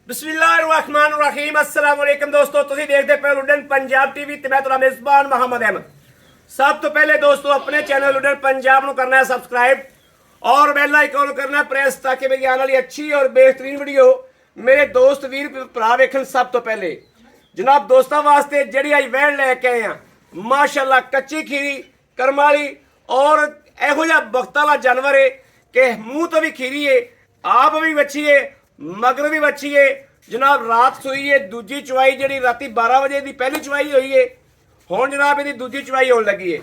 बिस्मिल्लाहिर्रहमानिर्रहीम अस्सलाम वालेकुम दोस्तों, तुसीं देखदे पे लुडन पंजाब टीवी ते मैं तुहाडा मेज़बान मोहम्मद अहमद। सब तो पहले दोस्तों अपने चैनल लुडन पंजाब नूं करना है सब्सक्राइब और बेल आइकन करना प्रेस ताकि मेरी आने वाली अच्छी और बेहतरीन वीडियो मेरे दोस्त वीर भरा वेखन। सब तो पहले जनाब दोस्तों वास्ते जिहड़ी अज वैन लैके आए हैं माशाअल्लाह कच्ची खीरी करमाली और इहो जिहा वक्त वाला जानवर है कि मूँह तो भी खीरी है, आप भी बच्ची है, मगर भी बच्ची है। जनाब रात सुई है, दूजी चवाई जी राती 12 बजे की पहली चवाई हुई है, हुण जनाब ये दूजी चवाई होने लगी है।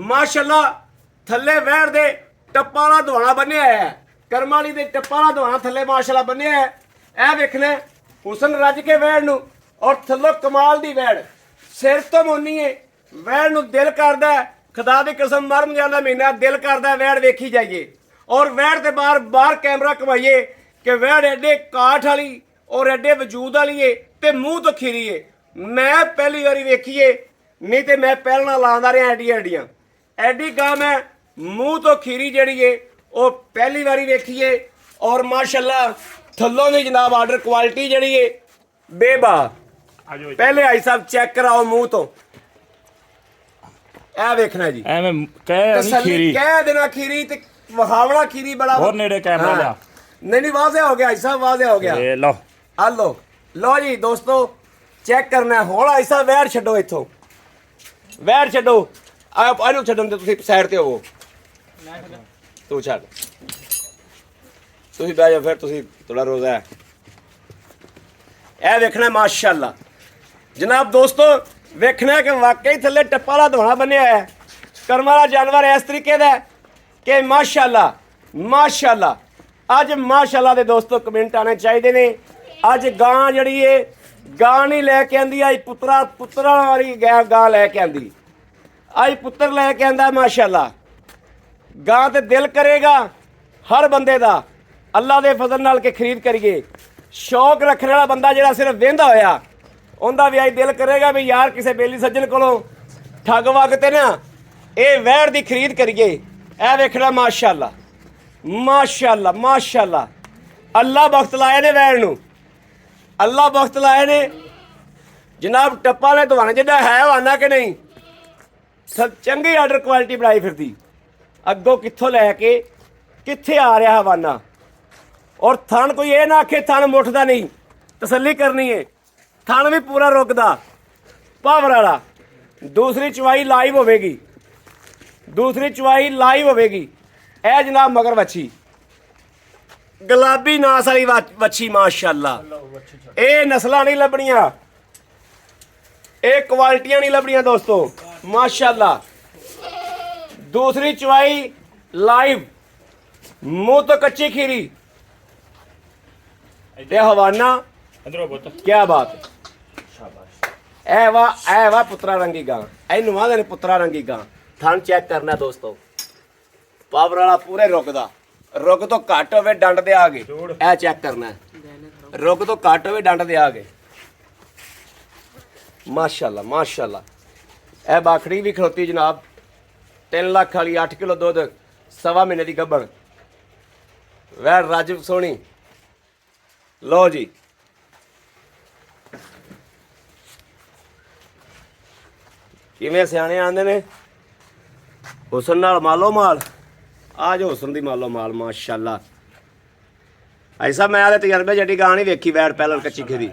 माशाअल्लाह थले वैड़ दे टप्पा वाला दुआना बनिया है, करमाली दे टप्पा वाला दुआना थले माशाअल्लाह बनिया है। यह वेखना हुसन रज के वैड़ नूं और थल्लों कमाल दी वैड़, सिर तो मोनी है। वैड़ नूं दिल करदा है, खुदा दी कसम मर रमजान दा महीना दिल करदा वैड़ वेखी जाइए और वैड़ ते बार बार कैमरा घुमाइए कि वैड़ एडे काठ वाली और एडे वजूद वाली है ते मूँह तो खीरी है। मैं पहली बारी वेखी है, नहीं तो मैं पहलना लांदा रहा एडियां एडियां एडी गां मैं मूँह तो खीरी जड़ी है वो पहली बारी वेखी है। और माशाअल्लाह थल्लों भी जनाब आर्डर क्वालिटी जड़ी है बेबा। पहले आई साहब चेक कराओ मूँह तो ए वेखना जी, खीरी कह देना खीरी ते वहावड़ा खीरी बड़ा और नेड़े कैमरा जा। नहीं वाज़े हो गया ऐसा, वाज़े हो गया। लो आ लो जी दोस्तों चेक करना हुण ऐसा वैर छड्डो, इत्थों वैर छड्डो, आनू छड्डन ते तुसीं साइड ते होवो, तू छड्ड तुसीं बह जाओ, फिर तुसीं थोड़ा रोज़ा है। ए वेखना माशाअल्लाह जनाब दोस्तों, वेखना कि वाकई थल्ले टप्पा वाला दुआना बनिया है, कर्म वाला जानवर इस तरीके दा कि माशाअल्लाह माशाअल्लाह। अज माशाअल्लाह दे दोस्तों कमेंट आने चाहिए ने। अज गां जड़ी है गां नहीं लैके आंदी, अज पुत्तरा वाली गां लैके आंदी, अज पुत्तर लैके आंदा माशाअल्लाह। गां ते दिल करेगा हर बंदे दा अल्लाह दे फजल नाल के खरीद करिए। शौक रखने वाला बंदा जिहड़ा सिर्फ वेंदा होया उनका भी अज दिल करेगा भी यार किसी बेली सज्जन कोलों ठग वग ते ना ये वैड़ की खरीद करिए। ए वेखना माशाअल्लाह माशाअल्लाह माशाअल्लाह। अल्लाह बख्त लाए ने वैड़ नूं, अल्लाह बख्त लाए ने जनाब। टप्पा ने दुआना जिहड़ा है वो आना कि नहीं, चंगी आर्डर क्वालिटी बनाई फिरदी, अगों कित्थों लैके कित्थे आ रहा हवाना। और थन कोई ये ना आखे थन मुठदा नहीं, तसल्ली करनी है, थन भी पूरा रुकदा पावर वाला। दूसरी चवाई लाइव होवेगी, दूसरी चवाई लाइव होवेगी। ए जनाब मगर वच्छी गुलाबी नास वाली वच्छी माशाअल्लाह। ये नस्लां नहीं लभणियां, ये क्वालिटियां नहीं लभणियां दोस्तों माशाअल्लाह। दूसरी चवाई लाइव, मुंह तो कच्ची खीरी ते हवाना, क्या बात है। ए वाह पुत्रा रंगी गां, इनू आंदे ने पुत्रा रंगी गां। थन चेक करना दोस्तों, पावर वाला पूरे रुकदा, रुक तो घट होवे डंड दे आगे। ए चेक करना रुक तो घट होवे डंड दे आगे माशाअल्लाह माशाअल्लाह। ए बाखड़ी भी खलोती जनाब 3 लाख वाली 8 किलो दुध, 1.25 महीने की गब्बन वैड़ रज सोहनी। लो जी किवें सियाणे आंदे ने हुसन नाल मालो माल, आज हुसन दी मालो माल माशाअल्लाह। ऐसा मैं आले तजर्बे जड़ी गां नहीं वेखी वैड़ पहले कच्ची खीरी।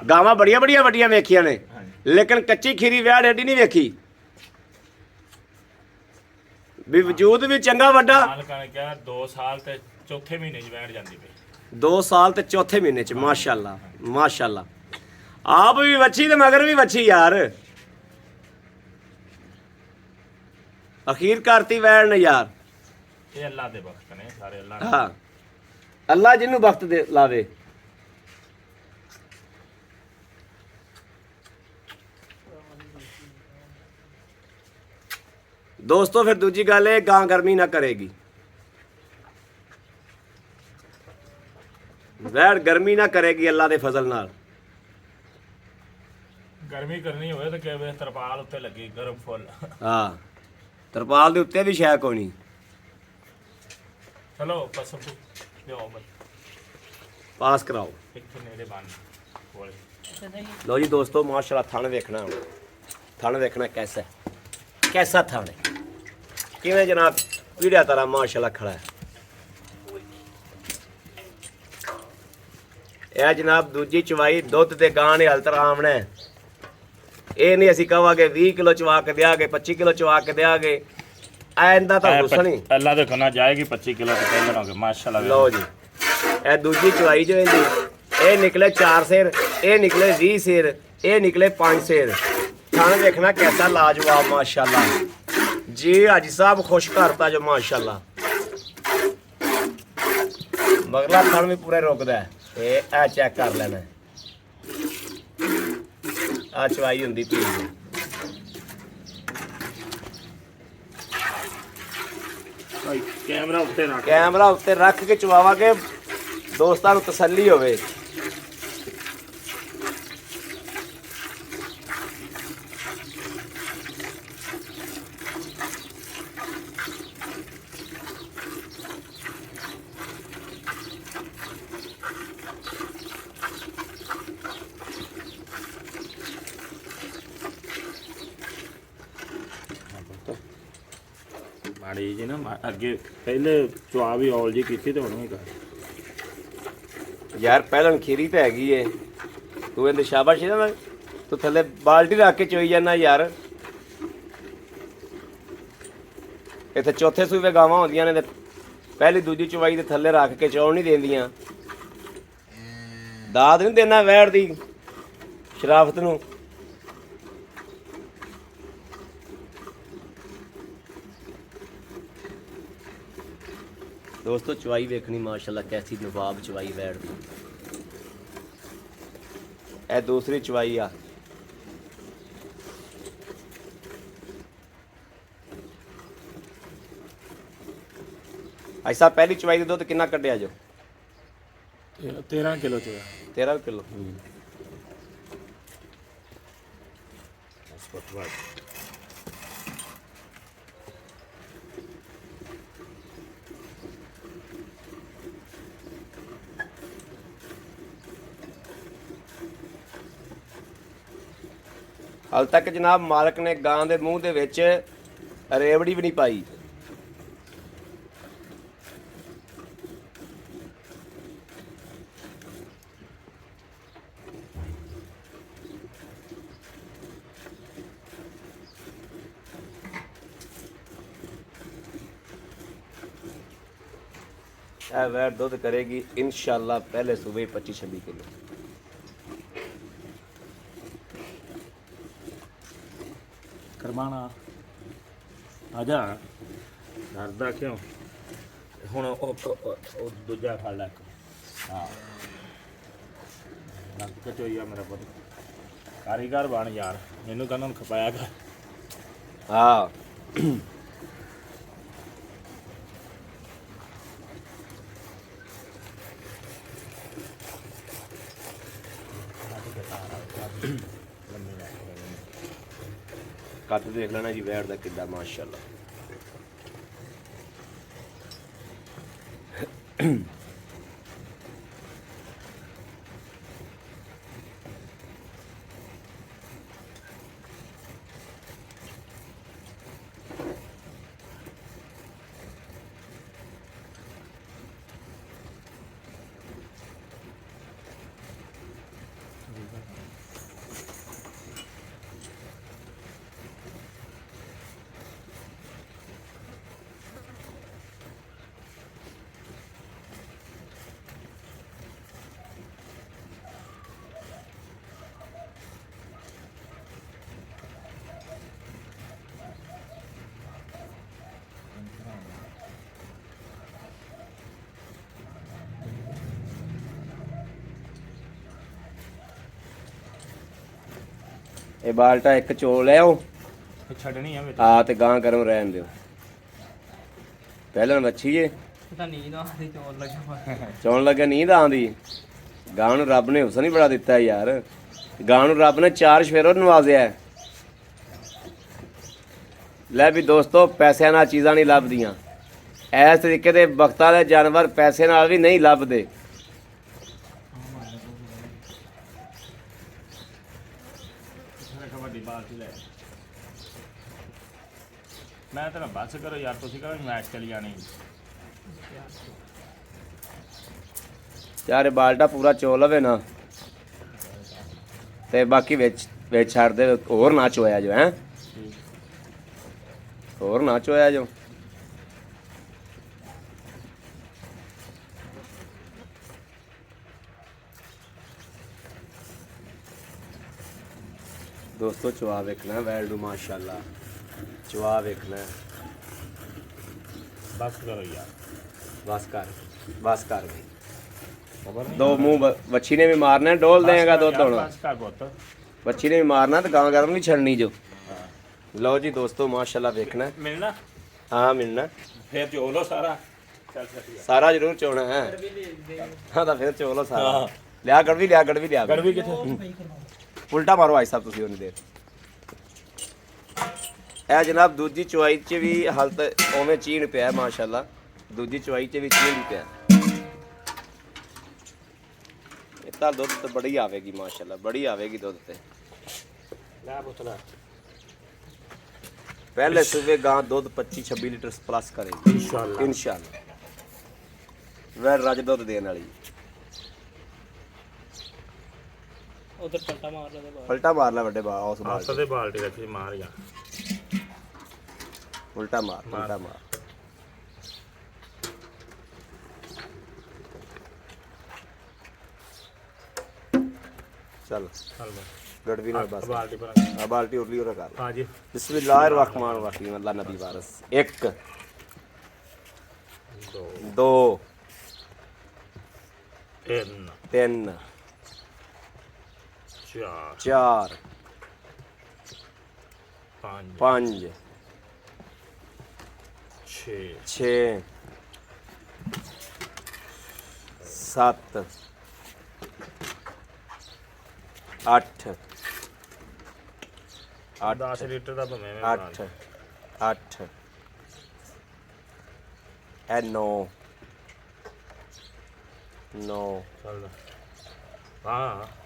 गावां बड़िया बड़िया वड्डियां वेखियां ने लेकिन कच्ची खीरी वैड़ एडी नहीं वेखी भी, वजूद भी चंगा वड्डा। 2 साल ते चौथे महीने च बैठ जांदी पई, 2 साल ते चौथे महीने च माशाअल्लाह माशाअल्लाह। आप भी वच्छी ते मगर भी वच्छी यार, अखीर करती वैड़ ने यार। ये अल्लाह दे वक्त ने सारे, अल्लाह हाँ अल्लाह जिन्नू वक्त दे लावे। दोस्तों फिर दूजी गल है गां गर्मी ना करेगी, वैड़ गर्मी ना करेगी अल्लाह दे फजल नाल। गर्मी करनी होवे तो कहवे तरपाल उत्ते लगी गर्म फुल। हाँ तरपाल दे उत्ते भी शै कोई नहीं। चलो कसम लियो ਪਾਸ ਕਰਾਓ। ਇੱਥੇ ਨੇੜੇ ਬੰਨ ਕੋਲੇ। ਲਓ ਜੀ ਦੋਸਤੋ, ਮਾਸ਼ਾਅੱਲਾ ਥਣ ਵੇਖਣਾ ਹੁਣ, ਥਣ ਵੇਖਣਾ ਕੈਸਾ ਥਣ ਹੈ, ਕਿਵੇਂ ਜਨਾਬ ਪੀੜਿਆ ਤਰ੍ਹਾਂ ਮਾਸ਼ਾਅੱਲਾ ਖੜਾ ਹੈ। ਇਹ ਜਨਾਬ ਦੂਜੀ ਚਵਾਈ ਦੁੱਧ ਦੇ ਗਾਂ ਨੇ ਹਲਤਰ ਆਮਣਾ ਹੈ। ਇਹ ਨਹੀਂ ਅਸੀਂ ਕਹਾਂਗੇ 20 ਕਿਲੋ ਚਵਾ ਕੇ ਦਿਆਂਗੇ, 25 ਕਿਲੋ ਚਵਾ ਕੇ ਦਿਆਂਗੇ, ਐਂਦਾ ਤਾਂ ਹੁਸਨ ਨਹੀਂ। ਪਹਿਲਾਂ ਦੇਖੋ ਨਾ ਜਾਏਗੀ 25 ਕਿਲੋ ਤੇ ਪਹਿਲਾਂ ਹੋਗੇ ਮਾਸ਼ਾਅੱਲਾ। ਲਓ ਜੀ ਇਹ ਦੂਜੀ ਚਵਾਈ ਜੋ ਇਹਦੀ, ਇਹ ਨਿਕਲੇ 4 ਸੇਰ, ਇਹ ਨਿਕਲੇ 20 ਸੇਰ, ਇਹ ਨਿਕਲੇ 5 ਸੇਰ। ਥਣ ਵੇਖਣਾ ਕੈਸਾ ਲਾਜਵਾਬ ਮਾਸ਼ਾਅੱਲਾ ਜੀ। ਹਾਜੀ ਸਾਹਿਬ ਖੁਸ਼ ਕਰਤਾ ਜੋ ਮਾਸ਼ਾਅੱਲਾ। ਮਗਲਾ ਥਣ ਵੀ ਪੂਰੇ ਰੁਕਦਾ ਹੈ। ਇਹ ਚੈੱਕ ਕਰ ਲੈਣਾ, ਆ ਚਵਾਈ ਹੁੰਦੀ ਪੀ। ਕੈਮਰਾ ਉੱਤੇ ਰੱਖ ਕੇ ਚਵਾਵਾਂਗੇ, ਦੋਸਤਾਂ ਨੂੰ ਤਸੱਲੀ ਹੋਵੇ। ਮਾੜੀ ਜੀ ਨਾ ਅੱਗੇ ਪਹਿਲੇ ਚੁਆ ਵੀ ਔਲ ਜੀ ਕੀਤੀ ਤੇ ਹੁਣ ਵੀ ਕਰ ਯਾਰ ਪਹਿਲਾਂ ਖੀਰੀ ਤਾਂ ਹੈਗੀ ਏ, ਤੂੰ ਇਹਦੇ ਸ਼ਾਬਾਸ਼ ਨਾ, ਤੂੰ ਥੱਲੇ ਬਾਲਟੀ ਰੱਖ ਕੇ ਚੋਈ ਜਾਂਦਾ ਯਾਰ। ਇੱਥੇ ਚੌਥੇ ਸੂਬੇ ਗਾਵਾਂ ਹੁੰਦੀਆਂ ਨੇ ਤੇ ਪਹਿਲੀ ਦੂਜੀ ਚਵਾਈ ਦੇ ਥੱਲੇ ਰੱਖ ਕੇ ਚੌਣ ਨਹੀਂ ਦਿੰਦੀਆਂ। ਦਾਦ ਨਹੀਂ ਦੇਣਾ ਵੈੜ ਦੀ ਸ਼ਰਾਫਤ ਨੂੰ। ਦੋਸਤੋ ਚਵਾਈ ਵੇਖਣੀ ਮਾਸ਼ਾਅੱਲਾ ਕੈਸੀ ਨਵਾਬ ਚਵਾਈ ਵੈੜ ਦੀ। ਇਹ ਦੂਸਰੀ ਚਵਾਈ ਆ। ਐਸਾ ਪਹਿਲੀ ਚਵਾਈ ਦੇ ਦੁੱਧ ਕਿੰਨਾ ਕੱਢਿਆ ਜੋ? 13 ਕਿਲੋ ਚ 13 ਕਿਲੋ। ਹਾਲ ਤੱਕ ਜਨਾਬ ਮਾਲਕ ਨੇ ਗਾਂ ਦੇ ਮੂੰਹ ਦੇ ਵਿੱਚ ਰੇਵੜੀ ਵੀ ਨਹੀਂ ਪਾਈ। ਇਹ ਵੈੜ ਦੁੱਧ ਕਰੇਗੀ ਇਨਸ਼ਾਅੱਲਾ ਪਹਿਲੇ ਸੂਬੇ 25-26 ਕਿਲੋ। ਕਰਮਾਣਾ ਆ ਜਾ ਡਰਦਾ ਕਿਉਂ? ਹੁਣ ਉਹ ਦੂਜਾ ਫੜ ਲੈ। ਹਾਂ ਲੱਗ ਕੇ ਚੋਈਆ ਮੇਰਾ ਪੁੱਤ ਕਾਰੀਗਰ ਬਣ ਯਾਰ, ਮੈਨੂੰ ਕਹਿੰਦਾ ਹੁਣ ਖਪਾਇਆ ਕਰ। ਹਾਂ ਕੱਦ ਦੇਖ ਲੈਣਾ ਜੀ ਵੈੜ ਦਾ ਕਿੱਦਾਂ ਮਾਸ਼ਾਅੱਲਾ। ਇਹ ਬਾਲਟਾ ਇੱਕ ਚੋਲ ਲੈ ਆਓ, ਛੱਡਣੀ ਆ ਵਿੱਚ। ਆ ਤੇ ਗਾਂ ਕਰੋ ਰਹਿਣ ਦਿਓ। ਪਹਿਲਾਂ ਵੱਛੀਏ ਤਾਂ ਨੀਂਦ ਆਉਂਦੀ ਚੋਰ ਲੱਗਾ ਚੌਣ ਲੱਗੇ ਨੀਂਦ ਆਉਂਦੀ। ਗਾਂ ਨੂੰ ਰੱਬ ਨੇ ਹੁਸਨ ਹੀ ਬੜਾ ਦਿੱਤਾ ਯਾਰ। ਗਾਂ ਨੂੰ ਰੱਬ ਨੇ 4 ਸ਼ੇਰੋਂ ਨਵਾਜ਼ਿਆ ਹੈ। ਲੈ ਵੀ ਦੋਸਤੋ ਪੈਸਿਆਂ ਨਾਲ ਚੀਜ਼ਾਂ ਨਹੀਂ ਲੱਭਦੀਆਂ। ਇਸ ਤਰੀਕੇ ਦੇ ਵਕਤਾਂ ਦੇ ਜਾਨਵਰ ਪੈਸੇ ਨਾਲ ਵੀ ਨਹੀਂ ਲੱਭਦੇ। ਵੱਡੀ ਬਾਲਟੀ ਲੈ ਮੈਂ ਤਾਂ ਬਸ ਕਰੋ ਯਾਰ ਤੁਸੀਂ ਕਹਿੰਦੇ ਮੈਚ ਚਲੀ ਜਾਣੀ ਯਾਰ ਇਹ ਬਾਲਟਾ ਪੂਰਾ ਚੋ ਲਵੇ ਨਾ ਤੇ ਬਾਕੀ ਵਿੱਚ ਛੱਡ ਦੇ ਹੋਰ ਨਾ ਚੋਇਆ ਜੋ ਹੈ ਹੋਰ ਨਾ ਚੋਇਆ ਜੋ ਦੋਸਤੋ ਚਵਾ ਵੇਖਣਾ ਵੈਲਡੂ ਮਾਸ਼ਾਅੱਲਾ ਚਵਾ ਵੇਖਣਾ ਬਸ ਕਰੋ ਯਾਰ ਬਸ ਕਰ ਗਈ ਖਬਰ ਨਹੀਂ ਦੋ ਮੂੰਹ ਵੱਛੀ ਨੇ ਵੀ ਮਾਰਨਾ ਡੋਲ ਦੇਗਾ ਦੁੱਧ ਹੁਣ ਬਸ ਕਰ ਪੁੱਤ ਵੱਛੀ ਨੇ ਵੀ ਮਾਰਨਾ ਤੇ ਗਾਂ ਗਰਮ ਨਹੀਂ ਛੱਡਣੀ ਜੋ ਲਓ ਜੀ ਦੋਸਤੋ ਮਾਸ਼ਾਅੱਲਾ ਵੇਖਣਾ ਮਿਲਣਾ ਹਾਂ ਮਿਲਣਾ ਫੇਰ ਚੋ ਲੋ ਸਾਰਾ ਚੱਲ ਚੱਲ ਸਾਰਾ ਜ਼ਰੂਰ ਚੋਣਾ ਹੈ ਹਾਂ ਤਾਂ ਫਿਰ ਚੋ ਲਓ ਸਾਰਾ ਲਿਆ ਗੜਵੀ ਲਿਆ ਗੜਵੀ ਕਿੱਥੇ ਉਲਟਾ ਮਾਰੋ ਆਈ ਸਾਹਿਬ ਤੁਸੀਂ ਉਹਨੇ ਦੇਰ ਇਹ ਜਨਾਬ ਦੂਜੀ ਚੁਆਈ 'ਚ ਵੀ ਹਾਲਤ ਉਵੇਂ ਚੀਨ ਪਿਆ ਮਾਸ਼ਾਅੱਲਾ ਦੂਜੀ ਚੁਆਈ 'ਚ ਵੀ ਚੀਨ ਪਿਆ ਇਹ ਤਾਂ ਦੁੱਧ ਤੇ ਬੜੀ ਆਵੇਗੀ ਮਾਸ਼ਾਅੱਲਾ ਬੜੀ ਆਵੇਗੀ ਦੁੱਧ ਤੇ ਲੈ ਪੁੱਤਲਾ पहले सुबह गां दूध 25-26 लीटर प्लस करेगी इंशाल्लाह वह रज दूध देने वाली ਉਧਰ ਪਲਟਾ ਮਾਰ ਲੈ ਬਾਹਰ उल्टा मार ला बड़े बा उस बाल ਆਸਾ ਦੇ ਬਾਲਟੀ ਰੱਖੀ ਮਾਰ ਜਾ उल्टा मार चल ਚੱਲ ਬਸ गड़वी ना बस ਬਾਲਟੀ ਪਰ बाल्टी उरली और कर ਹਾਂ ਜੀ बिस्मिल्लाहिर्रहमानिर्रहीम अल्लाह नबी वारस 1 2 3 3 4 4 5 5 6 6 7 8 10 ਲੀਟਰ ਦਾ ਭਵੇਂ ਮੈਂ 8 8 ਇਹ 9 ਚੱਲ ਹਾਂ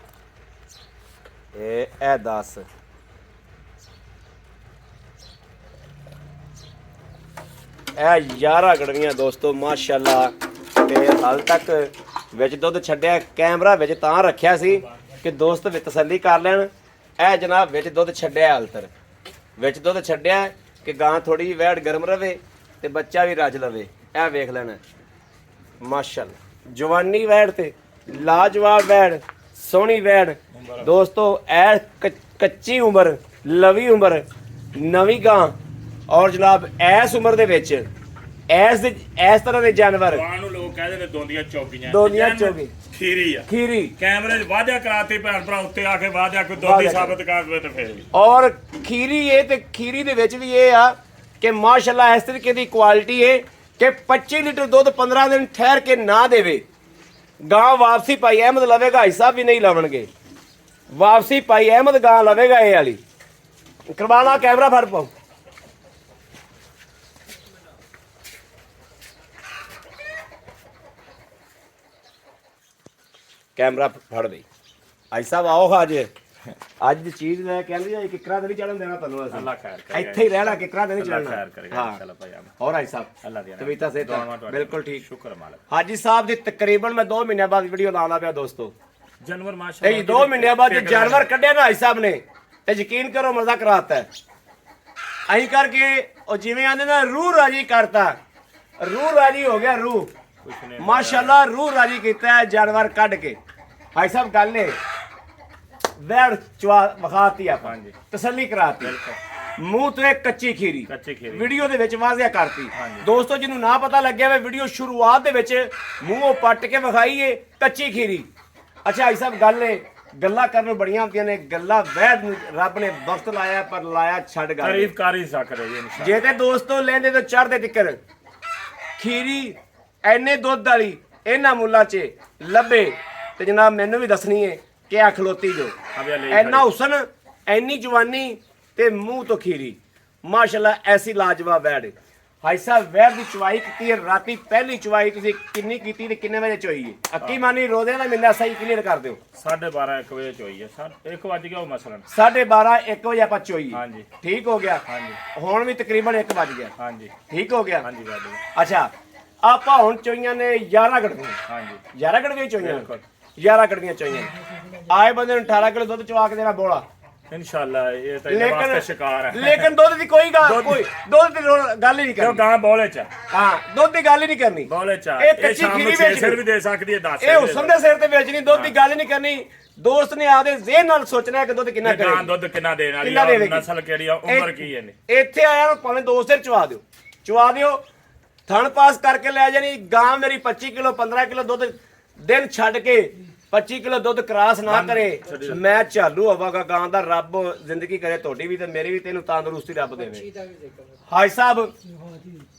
ਇਹ 10 ਇਹ 11 ਗੜਵੀਆਂ ਦੋਸਤੋ ਮਾਸ਼ਾਅੱਲਾ ਤੇ ਹਾਲ ਤੱਕ ਵਿੱਚ ਦੁੱਧ ਛੱਡਿਆ ਕੈਮਰਾ ਵਿੱਚ ਤਾਂ ਰੱਖਿਆ ਸੀ ਕਿ ਦੋਸਤ ਵੀ ਤਸੱਲੀ ਕਰ ਲੈਣ ਇਹ ਜਨਾਬ ਵਿੱਚ ਦੁੱਧ ਛੱਡਿਆ ਹਾਲਤਰ ਵਿੱਚ ਦੁੱਧ ਛੱਡਿਆ ਕਿ ਗਾਂ ਥੋੜੀ ਜਿਹੀ ਵੈੜ ਗਰਮ ਰਵੇ ਤੇ ਬੱਚਾ ਵੀ ਰੱਜ ਲਵੇ ਇਹ ਵੇਖ ਲੈਣਾ ਮਾਸ਼ਾਅੱਲਾ ਜਵਾਨੀ ਵੈੜ ਤੇ ਲਾਜਵਾਬ ਵੈੜ ਸੋਹਣੀ ਵੈੜ ਦੋਸਤੋ ਇਹ ਕੱਚੀ ਉਮਰ ਲਵੀ ਉਮਰ ਨਵੀਂ ਗਾਂ ਔਰ ਜਨਾਬ ਇਸ ਉਮਰ ਦੇ ਵਿੱਚ ਇਸ ਤਰ੍ਹਾਂ ਦੇ ਜਾਨਵਰ ਗਾਂ ਨੂੰ ਲੋਕ ਕਹਿੰਦੇ ਨੇ ਦੋਂਦੀਆਂ ਚੌਕੀਆਂ ਚੌਕੀ ਖੀਰੀ ਆ ਖੀਰੀ ਕੈਮਰੇ 'ਚ ਵਾਧਿਆ ਕਰਾਤੇ ਭੈਣ ਭਰਾ ਉੱਤੇ ਆ ਕੇ ਵਾਧਿਆ ਕੋਈ ਦੋਦੀ ਸਾਬਤ ਕਰ ਦਵੇ ਤੇ ਫੇਰ ਵੀ ਔਰ ਖੀਰੀ ਇਹ ਤੇ ਖੀਰੀ ਦੇ ਵਿੱਚ ਵੀ ਇਹ ਆ ਕਿ ਮਾਸ਼ਾਅੱਲਾ ਇਸ ਤਰੀਕੇ ਦੀ ਕੁਆਲਿਟੀ ਹੈ ਕਿ 25 ਲੀਟਰ ਦੁੱਧ 15 ਦਿਨ ਠਹਿਰ ਕੇ ਨਾ ਦੇਵੇ ਗਾਂ ਵਾਪਸੀ ਭਾਈ ਅਹਿਮਦ ਲਵੇਗਾ ਭਾਈ ਸਾਹਿਬ ਵੀ ਨਹੀਂ ਲਵਣਗੇ ਵਾਪਸੀ ਭਾਈ ਅਹਿਮਦ ਗਾਂ ਲਵੇਗਾ ਇਹ ਵਾਲੀ ਕਰਵਾਣਾ ਕੈਮਰਾ ਫੜ ਪਾਓ ਕੈਮਰਾ ਫੜ ਬਈ ਭਾਈ ਸਾਹਿਬ ਆਓ ਅੱਜ ਦੀ ਚੀਜ਼ ਲੈ ਕਹਿੰਦੀ ਆ ਕਿਕਰਾ ਤੇ ਨਹੀਂ ਚੜਨ ਦੇਣਾ ਤੁਹਾਨੂੰ ਅਸੀਂ ਅੱਲਾ ਖੈਰ ਕਰੇ ਇੱਥੇ ਹੀ ਰਹਿਣਾ ਕਿਕਰਾ ਤੇ ਨਹੀਂ ਅੱਲਾ ਚੜਨਾ ਖੈਰ ਕਰੇਗਾ ਇਨਸ਼ਾਅੱਲਾ ਭਾਈ ਆਮ ਹੋਰ ਭਾਈ ਸਾਹਿਬ ਅੱਲਾ ਦੀ ਤਵੀਤਾ ਸੇ ਬਿਲਕੁਲ ਠੀਕ ਸ਼ੁਕਰ ਮਾਲਕ ਹਾਜੀ ਸਾਹਿਬ ਦੀ ਤਕਰੀਬਨ ਮੈਂ 2 ਮਹੀਨਿਆਂ ਬਾਅਦ ਵੀਡੀਓ ਲਾਉਣਾ ਪਿਆ ਦੋਸਤੋ ਜਾਨਵਰ ਮਾਸ਼ਾਅੱਲਾ ਇਹ 2 ਮਹੀਨਿਆਂ ਬਾਅਦ ਜੋ ਜਾਨਵਰ ਕੱਢਿਆ ਨਾ ਭਾਈ ਸਾਹਿਬ ਨੇ ਤੇ ਯਕੀਨ ਕਰੋ ਮਜ਼ਾ ਕਰਾਤਾ ਹੈ ਅਹੀਂ ਕਰਕੇ ਉਹ ਜਿਵੇਂ ਆਂਦੇ ਨਾ ਰੂਹ ਰਾਜੀ ਕਰਤਾ ਰੂਹ ਰਾਜੀ ਹੋ ਗਿਆ ਰੂਹ ਮਾਸ਼ਾਅੱਲਾ ਰੂਹ ਰਾਜੀ ਕੀਤਾ ਹੈ ਜਾਨਵਰ ਕੱਢ ਕੇ ਭਾਈ ਸਾਹਿਬ ਗੱਲ ਨੇ ਵੈੜ ਚਵਾ ਵਖਾਤੀ ਆਪਾਂ ਤਸੱਲੀ ਕਰਾਤੀ ਮੂੰਹ ਤੋਂ ਇੱਕ ਕੱਚੀ ਖੀਰੀ ਵੀਡੀਓ ਦੇ ਵਿੱਚ ਵਾਜ਼ਿਆ ਕਰਤੀ ਦੋਸਤੋ ਜਿਹਨੂੰ ਨਾ ਪਤਾ ਲੱਗਿਆ ਵੇ ਵੀਡੀਓ ਸ਼ੁਰੂਆਤ ਦੇ ਵਿੱਚ ਮੂੰਹੋਂ ਪੱਟ ਕੇ ਵਿਖਾਈਏ ਕੱਚੀ ਖੀਰੀ ਅੱਛਾ ਭਾਈ ਸਾਹਿਬ ਗੱਲ ਨੇ ਗੱਲਾਂ ਕਰਨ ਨੂੰ ਬੜੀਆਂ ਹੁੰਦੀਆਂ ਨੇ ਗੱਲਾਂ ਵੈੜ ਨੂੰ ਰੱਬ ਨੇ ਵਕਤ ਲਾਇਆ ਪਰ ਲਾਇਆ ਛੱਡ ਗੱਲ ਤਾਰੀਫ ਕਰ ਹੀ ਸਕਦੇ ਜੀ ਇਨਸ਼ਾਅੱਲਾ ਜੇ ਤੇ ਦੋਸਤੋ ਲੈਂਦੇ ਤਾਂ ਚੜ੍ਹਦੇ ਟਿੱਕਰ ਖੀਰੀ ਐਨੇ ਦੁੱਧ ਵਾਲੀ ਇਹਨਾਂ ਮੁੱਲਾਂ 'ਚ ਲੱਭੇ ਤੇ ਜਨਾਬ ਮੈਨੂੰ ਵੀ ਦੱਸਣੀ ਹੈ ਕਿ ਆ ਖਲੋਤੀ ਜੋ ਐਨਾ ਹੁਸਨ ਐਨੀ ਜਵਾਨੀ ਤੇ ਮੂੰਹ ਤੋਂ ਖੀਰੀ ਮਾਸ਼ਾਅੱਲਾ ਐਸੀ ਲਾਜਵਾਬ ਵੈੜ ਭਾਈ ਸਾਹਿਬ ਵੈਰ ਦੀ ਚੁਆਈ ਕੀਤੀ ਹੈ ਰਾਤੀ ਪਹਿਲੀ ਚੁਆਈ ਤੁਸੀਂ ਕਿੰਨੀ ਕੀਤੀ ਤੇ ਕਿੰਨੇ ਵਜੇ ਚੋਈ ਹੈ ਅੱਕੀ ਮਾਨੀ ਰੋਜ਼ੇ ਦਾ ਮਹੀਨਾ ਸਹੀ ਕਲੀਅਰ ਕਰ ਦਿਓ 12:30 1 ਵਜੇ ਚੋਈ ਹੈ ਸਰ 1 ਵਜ ਗਿਆ ਉਹ ਮਸਲਨ 12:30 1 ਵਜੇ ਆਪਾਂ ਚੋਈ ਹੈ। ਹਾਂਜੀ ਠੀਕ ਹੋ ਗਿਆ ਹਾਂਜੀ ਹੁਣ ਵੀ ਤਕਰੀਬਨ 1 ਵਜ ਗਿਆ ਹਾਂਜੀ ਠੀਕ ਹੋ ਗਿਆ ਹਾਂਜੀ ਵੱਜ ਗਿਆ ਅੱਛਾ ਆਪਾਂ ਹੁਣ ਚੋਈਆਂ ਨੇ 11 ਗੜਵੀਆਂ ਹਾਂਜੀ 11 ਗੜਵੀਆਂ ਚੋਈਆਂ ਬਿਲਕੁਲ 11 ਗੜਵੀਆਂ ਚੋਈਆਂ ਨੇ। ਆਏ ਬੰਦੇ ਨੂੰ 18 ਕਿਲੋ ਦੁੱਧ ਚਵਾ ਕੇ ਦੇਣਾ ਬੋਲਾ ਇਨਸ਼ਾਅੱਲਾ ਇਹ ਤਾਂ ਇਹਦੇ ਵਾਸਤੇ ਸ਼ਿਕਾਰ ਹੈ ਲੇਕਿਨ ਦੁੱਧ ਦੀ ਕੋਈ ਗੱਲ ਦੁੱਧ ਦੀ ਗੱਲ ਹੀ ਨਹੀਂ ਕਿਉਂ ਕਰਨੀ ਗਾਂ ਬੋਲੇ ਚ ਹਾਂ ਦੁੱਧ ਦੀ ਗੱਲ ਹੀ ਨਹੀਂ ਕਰਨੀ ਬੋਲੇ ਚ ਇਹ ਇਹ ਕੱਚੀ ਸ਼ਾਮ ਖੀਰੀ ਨੂੰ 6 ਵੇਚਣੀ। ਸਿਰ ਵੀ ਦੇ ਸਕਦੀ ਹੈ 10 ਇਹ ਹੁਸਨ ਦੇ ਸਿਰ ਤੇ ਵੇਚਣੀ ਦੁੱਧ ਦੀ ਗੱਲ ਹੀ ਨਹੀਂ ਕਰਨੀ ਦੋਸਤ ਨੇ ਆਪਦੇ ਜ਼ਿਹਨ ਨਾਲ ਸੋਚਣਾ ਹੈ ਕਿ ਦੁੱਧ ਕਿੰਨਾ ਗਾਂ ਕਰੇਗੀ ਦੁੱਧ ਕਿੰਨਾ ਦੇਣ ਵਾਲੀ ਕਿੰਨਾ ਆ ਦੇਵੇਗੀ? ਨਸਲ ਕਿਹੜੀ ਆ ਉਮਰ ਕੀ ਹੈ ਨੇ ਇੱਥੇ ਆਇਆ ਨੂੰ ਭਾਵੇਂ 2 ਸਿਰ ਚਵਾ ਦਿਓ ਥਣ ਪਾਸ ਕਰਕੇ ਲੈ ਜਾਣੀ ਗਾਂ ਮੇਰੀ 25 ਕਿਲੋ 15 ਕਿਲੋ ਦੁੱਧ ਦਿਨ ਛੱਡ ਕੇ 25 ਕਿਲੋ ਦੁੱਧ ਕਰਾਸ ਨਾ ਕਰੇ ਮੈਂ ਚਾਲੂ ਹੋਵਾਂਗਾ ਗਾਂ ਦਾ ਰੱਬ ਜ਼ਿੰਦਗੀ ਕਰੇ ਤੁਹਾਡੀ ਵੀ ਤੇ ਮੇਰੀ ਵੀ ਤੈਨੂੰ ਤੰਦਰੁਸਤੀ ਰੱਬ ਦੇਵੇ ਹਾਈ ਸਾਹਿਬ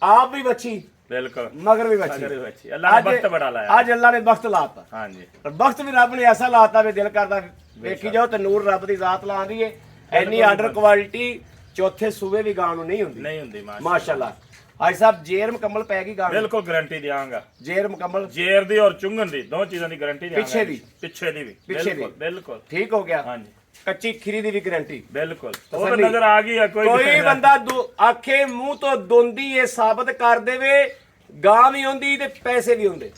ਆਪ ਵੀ ਬੱਚੀ ਬਿਲਕੁਲ ਮਗਰ ਵੀ ਬੱਚੀ ਅਗਰ ਬੱਚੀ ਅੱਲਾਹ ਨੇ ਵਕਤ ਬੜਾ ਲਾਇਆ ਅੱਜ ਅੱਲਾ ਨੇ ਵਕਤ ਲਾਤਾ ਹਾਂਜੀ ਪਰ ਵਕਤ ਵੀ ਰੱਬ ਨੇ ਐਸਾ ਲਾਤਾ ਵੀ ਦਿਲ ਕਰਦਾ ਵੇਖੀ ਜਾਓ ਤੇ ਨੂਰ ਰੱਬ ਦੀ ਜ਼ਾਤ ਲਾਉਂਦੀ ਏ ਐਨੀ ਆਰਡਰ ਕੁਆਲਿਟੀ ਚੌਥੇ ਸੂਬੇ ਵੀ ਗਾਂ ਨੂੰ ਨਹੀਂ ਹੁੰਦੀ ਨਹੀਂ ਹੁੰਦੀ ਮਾਸ਼ਾਅੱਲਾ ਹਾਈ ਸਾਹਿਬ ਜੇਰ ਮੁਕੰਮਲ ਪੈ ਗਈ ਗਾਂ ਨੂੰ। ਬਿਲਕੁਲ ਗਾਰੰਟੀ ਦਿਆਂਗਾ ਜੇਰ ਮੁਕੰਮਲ ਜੇਰ ਦੀ ਔਰ ਚੁੰਗਣ ਦੀ ਦੋ ਚੀਜ਼ਾਂ ਦੀ ਗਾਰੰਟੀ ਦਿਆਂਗਾ ਪਿੱਛੇ ਦੀ? ਪਿੱਛੇ ਦੀ ਵੀ ਪਿੱਛੇ ਦੀ? ਬਿਲਕੁਲ ਬਿਲਕੁਲ ਠੀਕ ਹੋ ਗਿਆ ਹਾਂਜੀ ਕੱਚੀ ਖੀਰੀ ਦੀ ਵੀ ਗਾਰੰਟੀ ਬਿਲਕੁਲ ਉਹ ਤਾਂ ਨਜ਼ਰ ਆ ਗਈ ਆ ਕੋਈ ਬੰਦਾ ਆਖੇ ਮੂੰਹ ਤੋਂ ਦੋਂਦੀ ਇਹ ਸਾਬਤ ਕਰ ਦੇਵੇ ਗਾਂ ਵੀ ਹੁੰਦੀ ਤੇ ਪੈਸੇ ਵੀ ਹੁੰਦੇ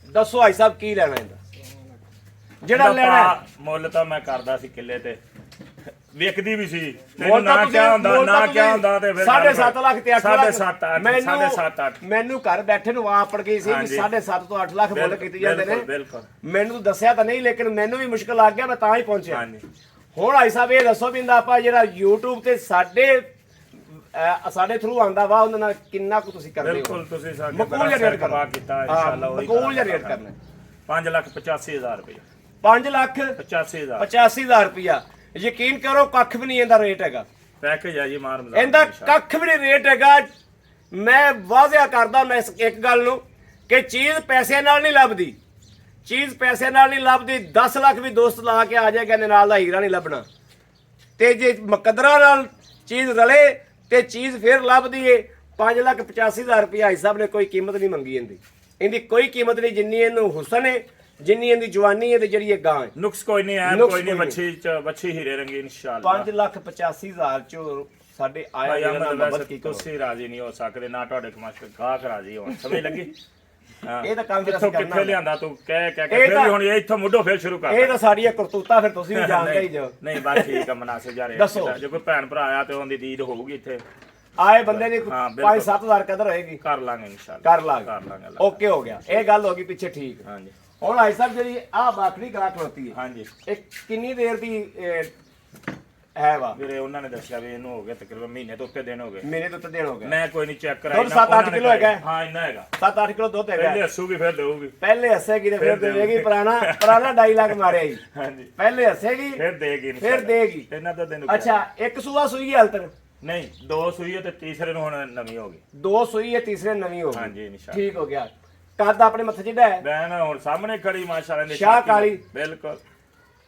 ਦੱਸੋ ਹਾਈ ਸਾਹਿਬ ਕੀ ਲੈਣਾ ਇਹਦਾ ਜਿਹੜਾ ਲੈਣਾ ਮੁੱਲ ਤਾਂ ਮੈਂ ਕਰਦਾ ਸੀ ਕਿੱਲੇ ਤੇ ਵਿਕਦੀ ਵੀ ਸੀ ਮੁੱਲ ਤਾਂ ਨਾ ਤੁਸੀਂ- ਕਿਆ ਹੁੰਦਾ ਮੁੱਲ ਤਾਂ ਨਾ ਕਿਆ ਹੁੰਦਾ ਤੇ ਫਿਰ 7.5 ਲੱਖ ਤੇ 8 ਲੱਖ 7.5 ਮੈਨੂੰ ਘਰ ਬੈਠੇ ਨੂੰ ਆਪ ਪੜ ਗਈ ਸੀ ਵੀ ਹਾਂਜੀ। 7.5 ਤੋਂ 8 ਲੱਖ ਮੁੱਲ ਕੀਤੇ ਜਾਂਦੇ ਨੇ ਬਿਲਕੁਲ ਮੈਨੂੰ ਤਾਂ ਦੱਸਿਆ ਤਾਂ ਨਹੀਂ ਲੇਕਿਨ ਮੈਨੂੰ ਵੀ ਮੁਸ਼ਕਲ ਆ ਗਿਆ ਮੈਂ ਤਾਂ ਹੀ ਪਹੁੰਚਿਆ ਹਾਂਜੀ ਹੁਣ ਹਾਈ ਸਾਹਿਬ ਇਹ ਦੱਸੋ ਵੀ ਆਪਾਂ ਜਿਹੜਾ YouTube ਤੇ ਸਾਡੇ ਥਰੂ ਆਂਦਾ ਵਾ ਉਹਨਾਂ ਨਾਲ ਕਿੰਨਾ ਕੁ ਤੁਸੀਂ ਕਰਦੇ ਹੋ ਬਿਲਕੁਲ ਤੁਸੀਂ ਸਾਡੇ ਮਕਬੂਲ ਜਿਹਾ ਰੇਟ ਕਰਨਾ ਕੀਤਾ ਇਨਸ਼ਾਅੱਲਾ ਉਹੀ ਮਕਬੂਲ ਜਿਹਾ ਰੇਟ ਕਰਨਾ 5,85,000 ਰੁਪਏ 5 ਲੱਖ 85,000 85,000 ਰੁਪਇਆ ਯਕੀਨ ਕਰੋ ਕੱਖ ਵੀ ਨਹੀਂ ਇਹਦਾ ਰੇਟ ਹੈਗਾ ਪੈਕੇਜ ਆ ਜੀ ਮਾਰ ਮਜ਼ਾਕ ਇਹਦਾ ਕੱਖ ਵੀ ਨਹੀਂ ਰੇਟ ਹੈਗਾ ਮੈਂ ਵਾਅਦਾ ਕਰਦਾ ਮੈਂ ਇੱਕ ਗੱਲ ਨੂੰ ਕਿ ਚੀਜ਼ ਪੈਸੇ ਨਾਲ ਨਹੀਂ ਲੱਭਦੀ ਚੀਜ਼ ਪੈਸੇ ਨਾਲ ਨਹੀਂ ਲੱਭਦੀ 10 ਲੱਖ ਵੀ ਦੋਸਤ ਲਾ ਕੇ ਆ ਜਾਏਗਾ ਨਾਲ ਦਾ ਹੀਰਾ ਨਹੀਂ ਲੱਭਣਾ ਤੇ ਜੇ ਮੁਕੱਦਰਾਂ ਨਾਲ ਚੀਜ਼ ਰਲੇ ਤੇ ਚੀਜ਼ ਫਿਰ ਲੱਭਦੀ ਏ 5,85,000 ਰੁਪਇਆ ਹਾਈ ਸਾਹਿਬ ਨੇ ਕੋਈ ਕੀਮਤ ਨਹੀਂ ਮੰਗੀ ਇਹਦੀ ਕੋਈ ਕੀਮਤ ਨਹੀਂ ਜਿੰਨੀ ਇਹਨੂੰ ਹੁਸਨ ਹੈ ਜਿੰਨੀ ਇਹਦੀ ਜਵਾਨੀ ਹੈ ਤੇ ਜਿਹੜੀ ਇਹ ਗਾਂ ਹੈ ਨੁਕਸ ਕੋਈ ਨਹੀਂ ਹੈ ਕੋਈ ਨਹੀਂ ਬੱਚੀ ਹੀਰੇ ਰੰਗੀ ਇਨਸ਼ਾਅੱਲਾ 5,85,000 ਚੋਂ ਸਾਡੇ ਆਇਆ ਭਾਈ ਜਿਹੜਾ ਅਹਿਮਦ ਨੰਬਰ ਵੈਸੇ ਕੀ ਕਰੋ ਤੁਸੀਂ ਰਾਜ਼ੀ ਨਹੀਂ ਹੋ ਸਕਦੇ ਨਾ ਤੁਹਾਡੇ ਕਮਾਸ਼ ਗਾਹਕ ਰਾਜ਼ੀ ਹੋਣ ਸਮਝ ਲੱਗੀ ਹਾਂ ਇਹ ਤਾਂ ਕੰਮ ਫਿਰ ਇੱਥੋਂ ਅਸੀਂ ਕਿੱਥੇ ਕਰਨਾ ਲਿਆਂਦਾ ਤੂੰ ਕਹਿ ਫਿਰ ਵੀ ਹੁਣ ਇੱਥੋਂ ਮੁੱਢੋਂ ਫਿਰ ਸ਼ੁਰੂ ਕਰ ਇਹ ਤਾਂ ਸਾਡੀਆਂ ਕਰਤੂਤਾਂ ਫਿਰ ਤੁਸੀਂ ਵੀ ਜਾਣਦੇ ਹੀ ਜੋ ਨਹੀਂ ਬਸ ਠੀਕ ਆ ਮਨਾਸਿਬ ਜਾ ਦੱਸੋ। ਜੇ ਕੋਈ ਭੈਣ ਭਰਾ ਆਇਆ ਤੇ ਉਹਦੀ ਦੀਦ ਹੋਊਗੀ ਇੱਥੇ ਆਏ ਬੰਦੇ ਦੀ ਹਾਂ, ਬਿਲਕੁਲ। 5-7,000 ਕਦਰ ਹੋਏਗੀ ਕਰ ਲਾਂਗੇ ਇਨਸ਼ਾਅੱਲਾ ਕਰ ਲਾਂਗੇ ਕਰ ਲਾਂਗੇ ਓਕੇ ਹੋ ਗਿਆ ਇਹ ਗੱਲ ਹੋ ਗਈ ਪਿੱਛੇ ਠੀਕ ਹਾਂਜੀ ਹੁਣ ਭਾਈ ਸਾਹਿਬ ਜਿਹੜੀ ਆਹ ਬਾਖੜੀ ਗਾਂ ਖਲੋਤੀ ਹੈ ਹਾਂਜੀ ਇਹ ਕਿੰਨੀ ਦੇਰ ਦੀ ਹੈ ਵਾ ਵੀਰੇ ਉਹਨਾਂ ਨੇ ਦੱਸਿਆ ਵੀ ਇਹਨੂੰ ਹੋ ਗਿਆ ਤਕਰੀਬਨ ਮਹੀਨੇ ਤੋਂ ਉੱਤੇ ਦਿਨ ਹੋ ਗਏ ਮੇਰੇ ਤੋਂ ਤਾਂ ਦੇਣ ਹੋ ਗਿਆ ਮੈਂ ਕੋਈ ਨਹੀਂ ਚੈੱਕ ਕਰਾਈ ਦੁੱਧ 7-8 ਕਿਲੋ ਹੈਗਾ ਹਾਂ ਇੰਨਾ ਹੈਗਾ 7-8 ਕਿਲੋ ਦੁੱਧ ਹੈਗਾ ਪਹਿਲੇ ਹੱਸੂਗੀ ਫਿਰ ਦੇਊਗੀ ਪਹਿਲੇ ਹੱਸੇਗੀ ਤੇ ਫਿਰ ਦੇਵੇਗੀ ਪੁਰਾਣਾ ਡਾਇਲੌਗ ਮਾਰਿਆ ਜੀ ਹਾਂਜੀ ਪਹਿਲੇ ਹੱਸੇਗੀ ਫਿਰ ਦੇਗੀ ਫਿਰ ਦੇਗੀ ਇਹਨਾਂ ਦਾ ਦਿਨ ਅੱਛਾ ਇੱਕ ਸੂਆ ਸੂਈ ਹੈ ਹਲਤਰ ਨਹੀਂ ਦੋ ਸੂਈ ਹੈ ਤੇ ਤੀਸਰੇ ਨੂੰ ਹੁਣ ਨਵੀਂ ਹੋ ਗਈ 2 ਸੂਈ ਹੈ ਤੀਸਰੇ ਨਵੀਂ ਹੋ ਗਈ ਹਾਂਜੀ ਇਨਸ਼ਾਅੱਲਾ ਠੀਕ ਹੋ ਗਿਆ ਕੱਦ ਆਪਣੇ ਮੱਥੇ ਜਿਹੜਾ ਹੈ ਬੈਨ ਹੁਣ ਸਾਹਮਣੇ ਖੜੀ ਮਾਸ਼ਾਅੱਲਾ ਨੇ ਸ਼ਾਹ ਕਾਲੀ। ਬਿਲਕੁਲ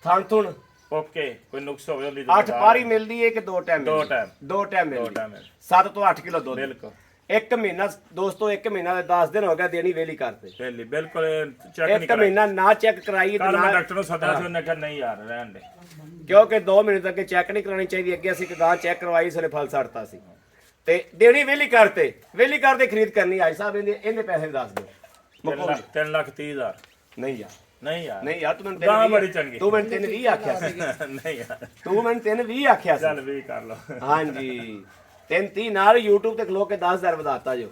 ਥਣ ਥੁਣ ਓਕੇ ਕੋਈ ਨੁਕਸ ਹੋਵੇ ਉਹਦੀ 8 ਪਾਰੀ ਮਿਲਦੀ ਹੈ ਕਿ 2 ਟਾਈਮ ਦੋ ਟਾਈਮ। ਦੋ ਟਾਈਮ ਦੋ ਮਿਲਦੀ ਟਾਈਮ 7 ਤੋਂ 8 ਕਿਲੋ ਦੁੱਧ ਬਿਲਕੁਲ ਇੱਕ ਮਹੀਨਾ ਦੋਸਤੋ ਇੱਕ ਮਹੀਨਾ ਦੇ 10 ਦਿਨ ਹੋ ਗਿਆ ਦੇਣੀ ਵੇਲੀ ਕਰਦੇ ਪਹਿਲੀ ਬਿਲਕੁਲ ਚੈੱਕ ਨਹੀਂ ਇੱਕ ਕਰਾਈ ਮਹੀਨਾ ਨਾ ਚੈੱਕ ਕਰਾਈਏ ਤੇ ਕੱਲ ਮੈਂ ਨਾ ਡਾਕਟਰ ਨੂੰ ਸੱਦਿਆ ਸੀ ਉਹਨੇ ਕਿਹਾ ਨਹੀਂ ਯਾਰ ਰਹਿਣ ਦੇ ਕਿਉਂਕਿ 2 ਮਹੀਨੇ ਤੱਕ ਚੈੱਕ ਨਹੀਂ ਕਰਾਉਣੀ ਚਾਹੀਦੀ ਅੱਗੇ ਅਸੀਂ ਇੱਕ ਗਾਂ ਚੈੱਕ ਕਰਵਾਈ ਸਲੇ ਫਲ ਛੱਡਤਾ ਸੀ ਤੇ ਦੇਣੀ ਵੇਲੀ ਕਰਦੇ ਖਰੀਦ ਕਰਨੀ ਆਈ ਸਾਹਿਬ ਇਹਦੇ ਪੈਸੇ ਦੱਸ ਦਿਓ 3,30,000 ਨਹੀਂ ਯਾਰ ਨਹੀਂ ਯਾਰ ਨਹੀਂ ਯਾਰ ਤੂੰ ਮੈਨੂੰ ਗਾਂ ਬੜੀ ਚੰਗੀ ਤੂੰ ਮੈਨੂੰ 320 ਆਖਿਆ ਸੀ ਨਹੀਂ ਯਾਰ ਤੂੰ ਮੈਨੂੰ 320 ਆਖਿਆ ਸੀ ਚੱਲ ਵੀ ਕਰ ਲਓ ਹਾਂਜੀ 330 ਨਾਲ YouTube ਤੇ ਖਲੋ ਕੇ 10,000 ਵਧਾਤਾ ਜੋ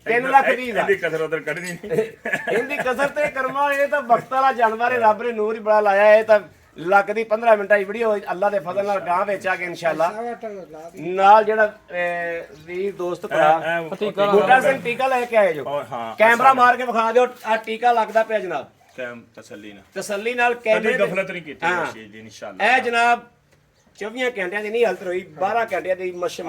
3,20,000 ਇਹਦੀ ਕਸਰ ਉਧਰ ਕੱਢਣੀ ਨਹੀਂ ਇਹਦੀ ਕਸਰ ਤੇ ਕਰਮਾ ਇਹ ਤਾਂ ਵਕਤ ਵਾਲਾ ਜਾਨਵਰ ਹੈ ਰੱਬ ਨੇ ਨੂਰ ਹੀ ਬੜਾ ਲਾਇਆ ਇਹ ਤਾਂ ਲੱਗਦੀ 15 ਮਿੰਟਾਂ ਦੀ ਵੀਡੀਓ ਅੱਲਾ ਦੇ ਫਜ਼ਲ ਨਾਲ ਗਾਂ ਵੇਚਾਂਗੇ ਇਨਸ਼ਾਅੱਲਾ ਨਾਲ ਜਿਹੜਾ ਵੀਰ ਦੋਸਤ ਭਰਾ ਬੂਟਾ ਸਿੰਘ ਟੀਕਾ ਲੈ ਕੇ ਆਏ ਜੋ ਹਾਂ ਕੈਮਰਾ ਮਾਰ ਕੇ ਵਿਖਾ ਦਿਓ ਆ ਟੀਕਾ ਲੱਗਦਾ ਪਿਆ ਜਨਾਬ ਕੈਮ ਤਸੱਲੀ ਨਾਲ ਤਸੱਲੀ ਨਾਲ ਕਦੀ ਕੈਮਰੇ ਗਫਲਤ ਨਹੀਂ ਕੀਤੀ ਇਸ ਚੀਜ਼ ਦੀ ਇਨਸ਼ਾਅੱਲਾ ਇਹ ਜਨਾਬ 24 ਘੰਟਿਆਂ ਦੀ ਨਹੀਂ ਹਲਤ ਹੋਈ 12 ਘੰਟਿਆਂ ਦੀ ਮਸੇ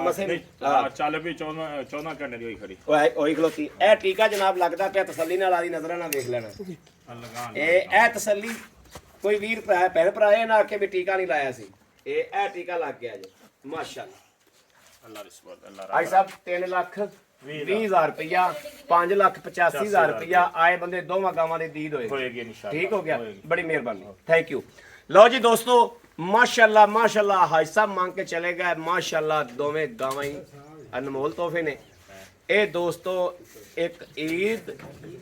ਚੱਲ ਵੀ 14 ਘੰਟੇ ਦੀ ਹੋਈ ਖੜੀ ਉਹੀ ਖਲੋਤੀ ਇਹ ਟੀਕਾ ਜਨਾਬ ਲੱਗਦਾ ਪਿਆ ਤਸੱਲੀ ਨਾਲ ਆਦੀ ਨਜ਼ਰਾਂ ਨਾਲ ਵੇਖ ਲੈਣਾ ਇਹ ਤਸੱਲੀ ਕੋਈ ਵੀਰ ਭੈਣ ਭਰਾ ਇਹ ਨਾ ਆਖੇ ਵੀ ਟੀਕਾ ਨਹੀਂ ਲਾਇਆ ਸੀ ਇਹ ਟੀਕਾ ਲੱਗ ਗਿਆ ਜੀ ਮਾਸ਼ਾਅੱਲਾ ਅੱਲਾ ਰਿਸਵਤ ਅੱਲਾ ਭਾਈ ਸਾਹਿਬ 3 ਲੱਖ 20000 ਰੁਪਇਆ 5,85,000 ਰੁਪਇਆ ਆਏ ਬੰਦੇ ਦੋਵਾਂ ਗਾਵਾਂ ਦੇ ਦੀਦ ਹੋਏ ਹੋਏਗੀ ਇਨਸ਼ਾਅੱਲਾ ਠੀਕ ਹੋ ਗਿਆ ਬੜੀ ਮਿਹਰਬਾਨੀ ਥੈਂਕ ਯੂ ਲਓ ਜੀ ਦੋਸਤੋ ਮਾਸ਼ਾਅੱਲਾ ਮਾਸ਼ਾਅੱਲਾ ਹਾਈ ਸਾਹਿਬ ਮੰਗ ਕੇ ਚਲੇ ਗਏ ਮਾਸ਼ਾਅੱਲਾ ਦੋਵੇਂ ਗਾਵਾਂ ਹੀ ਅਨਮੋਲ ਤੋਹਫੇ ਨੇ ਇਹ ਦੋਸਤੋ ਇੱਕ ਈਦ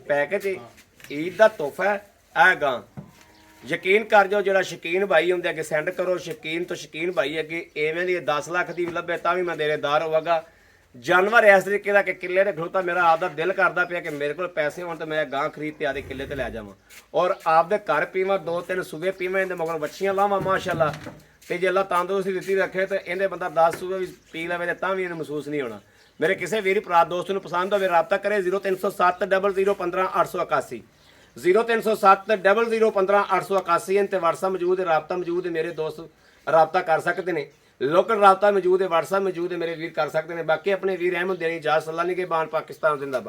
ਪੈਕੇਜ ਈਦ ਦਾ ਤੋਹਫਾ ਹੈ ਇਹ ਗਾਂ ਯਕੀਨ ਕਰ ਜਾਓ ਜਿਹੜਾ ਸ਼ਕੀਨ ਭਾਈ ਹੁੰਦੇ ਅੱਗੇ ਸੈਂਡ ਕਰੋ ਸ਼ਕੀਨ ਤੋਂ ਸ਼ਕੀਨ ਭਾਈ ਅੱਗੇ ਐਵੇਂ ਦੀ 10 ਲੱਖ ਦੀ ਵੀ ਲੱਭੇ ਤਾਂ ਵੀ ਮੈਂ ਦੇਣੇਦਾਰ ਹੋਵਾਂਗਾ ਜਾਨਵਰ ਇਸ ਤਰੀਕੇ ਦਾ ਕਿ ਕਿੱਲੇ ਤੇ ਖਲੋਤਾ ਮੇਰਾ ਆਪਦਾ ਦਿਲ ਕਰਦਾ ਪਿਆ ਕਿ ਮੇਰੇ ਕੋਲ ਪੈਸੇ ਹੋਣ ਤਾਂ ਮੈਂ ਗਾਂ ਖਰੀਦ ਤੇ ਆਦੇ ਕਿੱਲੇ ਤੇ ਲੈ ਜਾਵਾਂ ਔਰ ਆਪਦੇ ਘਰ ਪੀਵਾਂ 2-3 ਸੂਬੇ ਪੀਵਾਂ ਇਹਦੇ ਮਗਰ ਬੱਚੀਆਂ ਲਾਵਾਂ ਮਾਸ਼ਾਅੱਲਾ ਤੇ ਜੇ ਅੱਲਾ ਤੰਦਰੁਸਤੀ ਦਿੱਤੀ ਰੱਖੇ ਤੇ ਇਹਦੇ ਬੰਦਾ 10 ਸੂਬੇ ਵੀ ਪੀ ਲਵੇ ਤੇ ਤਾਂ ਵੀ ਇਹਨੂੰ ਮਹਿਸੂਸ ਨਹੀਂ ਹੋਣਾ ਮੇਰੇ ਕਿਸੇ ਵੀਰ ਭਰਾ ਦੋਸਤ ਨੂੰ ਪਸੰਦ ਹੋਵੇ ਰਾਬਤਾ ਕਰੇ 0307 0015 881 0307 0015 881 ਤੇ WhatsApp ਮੌਜੂਦ ਹੈ ਰਾਬਤਾ ਮੌਜੂਦ ਹੈ ਮੇਰੇ ਦੋਸਤ ਰਾਬਤਾ ਕਰ ਸਕਦੇ ਨੇ ਲੋਕਲ ਰਾਬਤਾ ਮੌਜੂਦ ਹੈ WhatsApp ਮੌਜੂਦ ਹੈ ਮੇਰੇ ਵੀਰ ਕਰ ਸਕਦੇ ਨੇ ਬਾਕੀ ਆਪਣੇ ਵੀਰ ਅਹਿਮਦ ਦੇਣੀ ਇਜਾਜ਼ਤ ਅੱਲਾ ਨਹੀਂ ਕਿ ਬਾਨ ਪਾਕਿਸਤਾਨ ਜ਼ਿੰਦਾਬਾਦ